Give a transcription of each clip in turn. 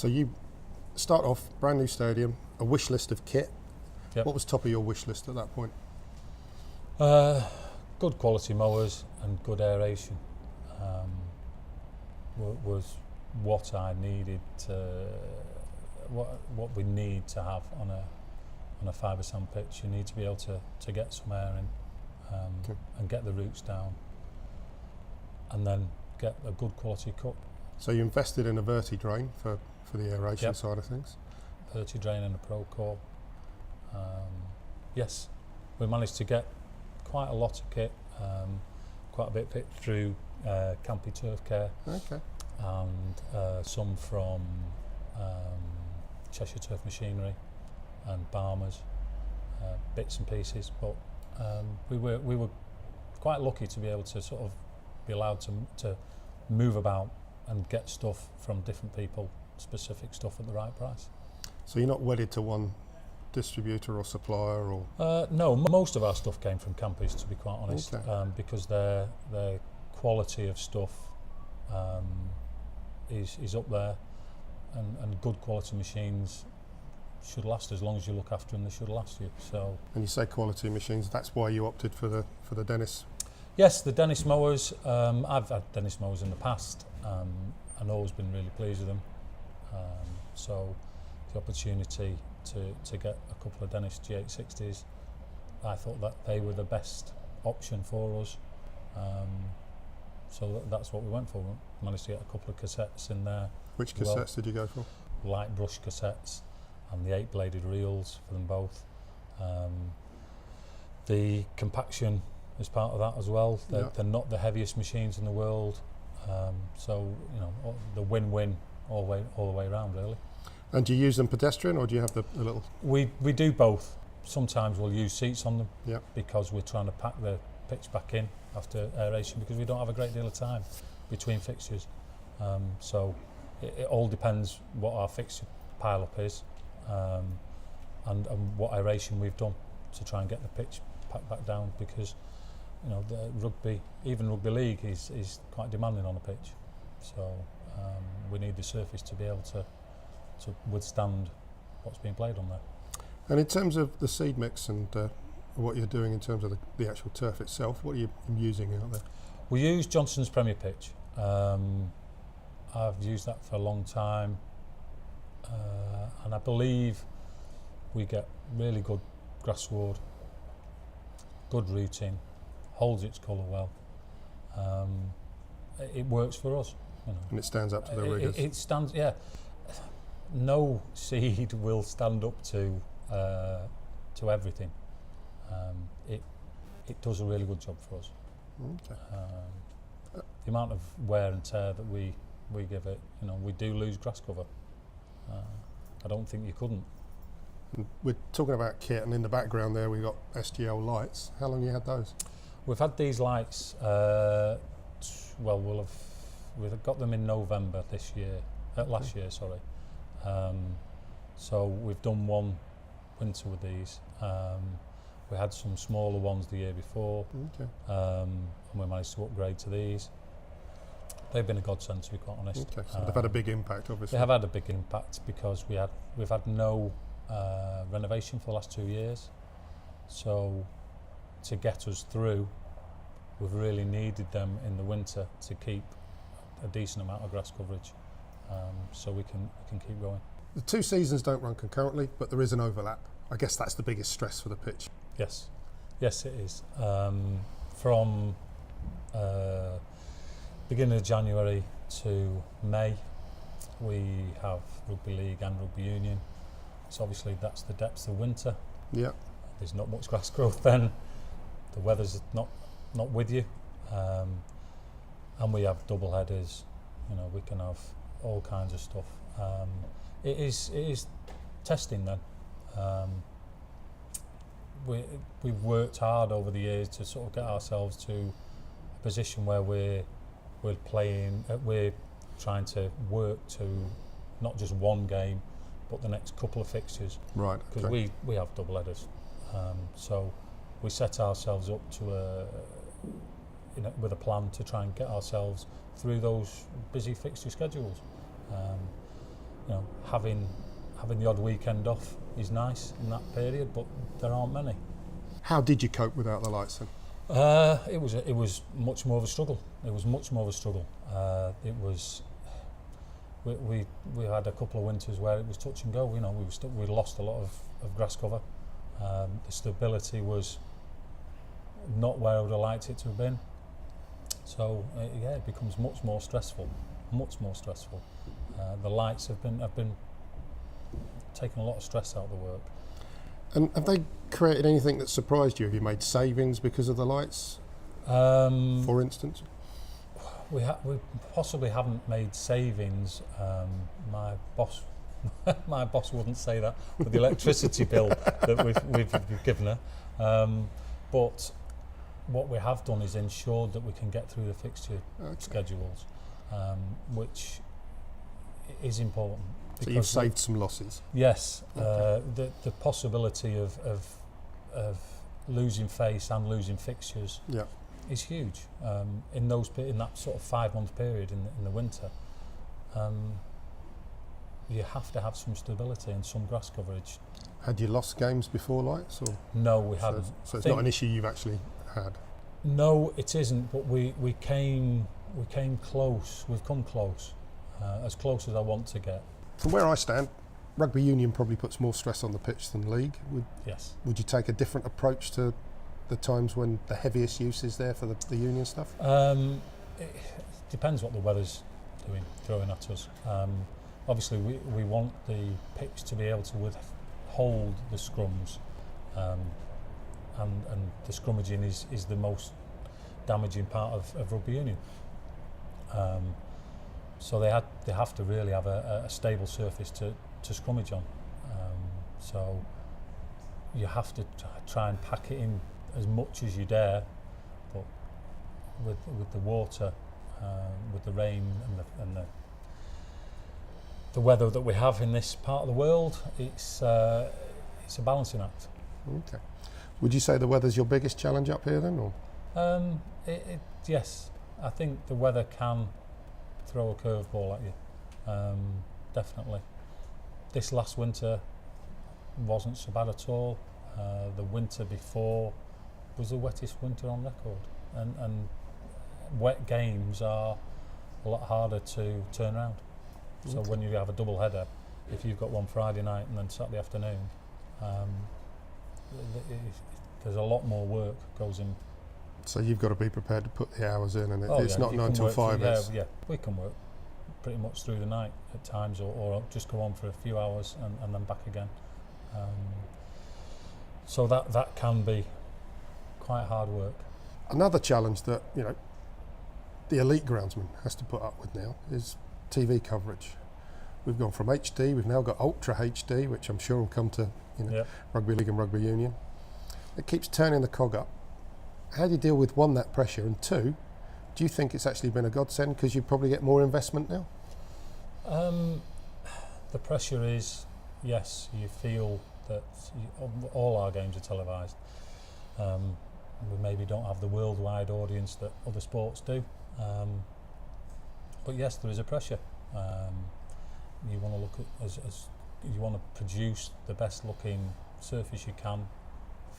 So you start off, brand new stadium, a wish list of kit. Yep. What was top of your wish list at that point? Good quality mowers and good aeration was what I needed to, what we need to have on a fibre sand pitch. You need to be able to get some air in and get the roots down, and then get a good quality cut. So you invested in a verti drain for the aeration Yep. side of things? Verti drain and a Pro Core. Yes, we managed to get quite a lot of kit, quite a bit picked through Campy Turf Care, Okay. and some from Cheshire Turf Machinery and Barmers, bits and pieces. But we were quite lucky to be able to sort of be allowed to move about and get stuff from different people, specific stuff at the right price. So you're not wedded to one distributor or supplier, or? No, most of our stuff came from Campys, to be quite honest, Okay. because their quality of stuff is up there, and good quality machines should last as long as you look after them. They should last you. So. And you say quality machines, that's why you opted for the Dennis? Yes, the Dennis mowers. I've had Dennis mowers in the past, and always been really pleased with them. So the opportunity to get a couple of Dennis G860s, I thought that they were the best option for us. So that's what we went for. We managed to get a couple of cassettes in there. Which cassettes did you go for? Light brush cassettes and the 8-bladed reels for them both. The compaction is part of that as well. They're not the heaviest machines in the world, so the win-win all the way around, really. And do you use them pedestrian, or do you have the little? We do both. Sometimes we'll use seats on them, Yep. because we're trying to pack the pitch back in after aeration, because we don't have a great deal of time between fixtures. So it all depends what our fixture pile-up is, and what aeration we've done to try and get the pitch packed back down, because the even rugby league is quite demanding on a pitch. So we need the surface to be able to withstand what's being played on there. And in terms of the seed mix and what you're doing in terms of the actual turf itself, what are you using out there? We use Johnson's Premier Pitch. I've used that for a long time, and I believe we get really good grass sward, good rooting, holds its colour well. It works for us. And it stands up to the rigours? It stands, yeah. No seed will stand up to everything. It does a really good job for us. Okay. The amount of wear and tear that we give it, we do lose grass cover. I don't think you couldn't. And we're talking about kit, and in the background there we've got SGL lights. How long have you had those? We've had these lights, we've got them in November this year, last year, sorry. So we've done one winter with these. We had some smaller ones the year before, Okay. and we managed to upgrade to these. They've been a godsend, to be quite honest. Okay, so they've had a big impact, obviously. They have had a big impact, because we've had no renovation for the last 2 years. So to get us through, we've really needed them in the winter to keep a decent amount of grass coverage, so we can keep going. The two seasons don't run concurrently, but there is an overlap. I guess that's the biggest stress for the pitch. Yes, it is. From beginning of January to May, we have rugby league and rugby union. So obviously that's the depths of winter. Yeah. There's not much grass growth then. The weather's not with you, and we have double headers. We can have all kinds of stuff. It is testing then. We've worked hard over the years to sort of get ourselves to a position where we're playing. We're trying to work to not just one game, but the next couple of fixtures. Right. Because we have double headers, so we set ourselves up to with a plan to try and get ourselves through those busy fixture schedules. having the odd weekend off is nice in that period, but there aren't many. How did you cope without the lights then? It was much more of a struggle. It was much more of a struggle. We had a couple of winters where it was touch and go. We lost a lot of grass cover. The stability was not where I would have liked it to have been. So it becomes much more stressful. The lights have been taking a lot of stress out of the work. And have they created anything that surprised you? Have you made savings because of the lights, for instance? We possibly haven't made savings. My boss wouldn't say that with the electricity bill that we've given her. But what we have done is ensured that we can get through the fixture schedules, which is important. So you've saved some losses. Yes, the possibility of losing face and losing fixtures is huge. In that sort of 5-month period in the winter, you have to have some stability and some grass coverage. Had you lost games before lights, or no? We haven't. So it's not an issue you've actually had. No, it isn't. But we came close. We've come close, as close as I want to get. From where I stand, rugby union probably puts more stress on the pitch than league. Yes. Would you take a different approach to the times when the heaviest use is there for the union stuff? It depends what the weather's throwing at us. Obviously, we want the pitch to be able to withhold the scrums, and the scrummaging is the most damaging part of rugby union. So they have to really have a stable surface to scrummage on. So you have to try and pack it in as much as you dare, but with the water, with the rain and the weather that we have in this part of the world, it's a balancing act. Okay. Would you say the weather's your biggest challenge up here then, or? Yes, I think the weather can throw a curveball at you. Definitely. This last winter wasn't so bad at all. The winter before was the wettest winter on record, and wet games are a lot harder to turn around. So when you have a double header, if you've got one Friday night and then Saturday afternoon, there's a lot more work goes in. So you've got to be prepared to put the hours in, and it's not 9 till 5. Yeah, we can work pretty much through the night at times, or just go on for a few hours and then back again. So that can be quite hard work. Another challenge that the elite groundsman has to put up with now is TV coverage. We've gone from HD, we've now got Ultra HD, which I'm sure will come to rugby league and rugby union. It keeps turning the cog up. How do you deal with, one, that pressure, and two, do you think it's actually been a godsend because you probably get more investment now? The pressure is, yes, you feel that all our games are televised. We maybe don't have the worldwide audience that other sports do, but yes, there is a pressure. You want to look at as you want to produce the best looking surface you can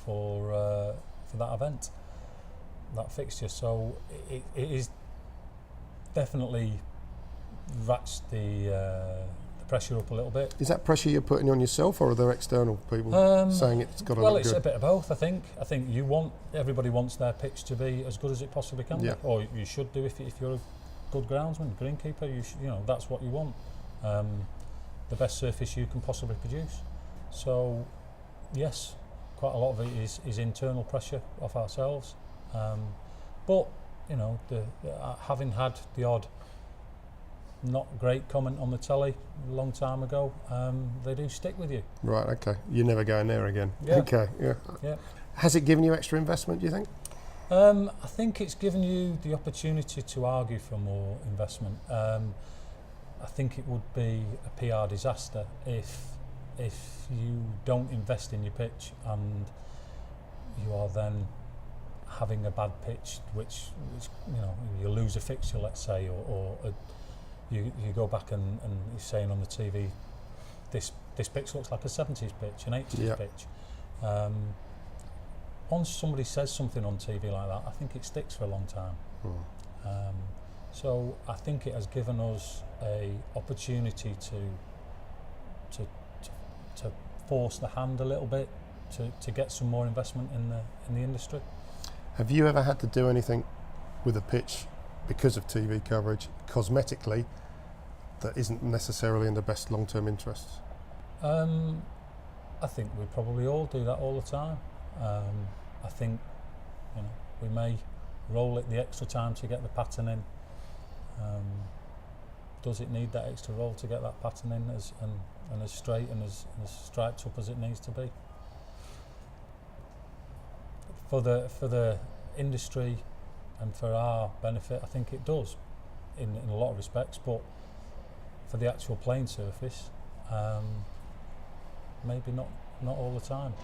for that event, that fixture. So it is definitely ratcheted the pressure up a little bit. Is that pressure you're putting on yourself, or are there external people saying it's got to well, look it's good? a bit of both. I think everybody wants their pitch to be as good as it possibly can be, or you should do if you're a good groundsman, greenkeeper. That's what you want. The best surface you can possibly produce. So yes, quite a lot of it is internal pressure off ourselves, but having had the odd not great comment on the telly a long time ago, they do stick with you. Right, okay. You're never going there again. Yeah. Okay, yeah. Has it given you extra investment, do you think? I think it's given you the opportunity to argue for more investment. I think it would be a PR disaster if you don't invest in your pitch and you are then having a bad pitch, which you lose a fixture, let's say, or you go back and you're saying on the TV, this pitch looks like a 70s pitch, an 80s pitch. Once somebody says something on TV like that, I think it sticks for a long time. So I think it has given us a opportunity to force the hand a little bit, to get some more investment in the industry. Have you ever had to do anything with a pitch because of TV coverage, cosmetically, that isn't necessarily in the best long-term interests? I think we probably all do that all the time. I think, we may roll it the extra time to get the pattern in. Does it need that extra roll to get that pattern in and as straight and as striped up as it needs to be? For the industry and for our benefit, I think it does in a lot of respects, but for the actual playing surface, maybe not all the time.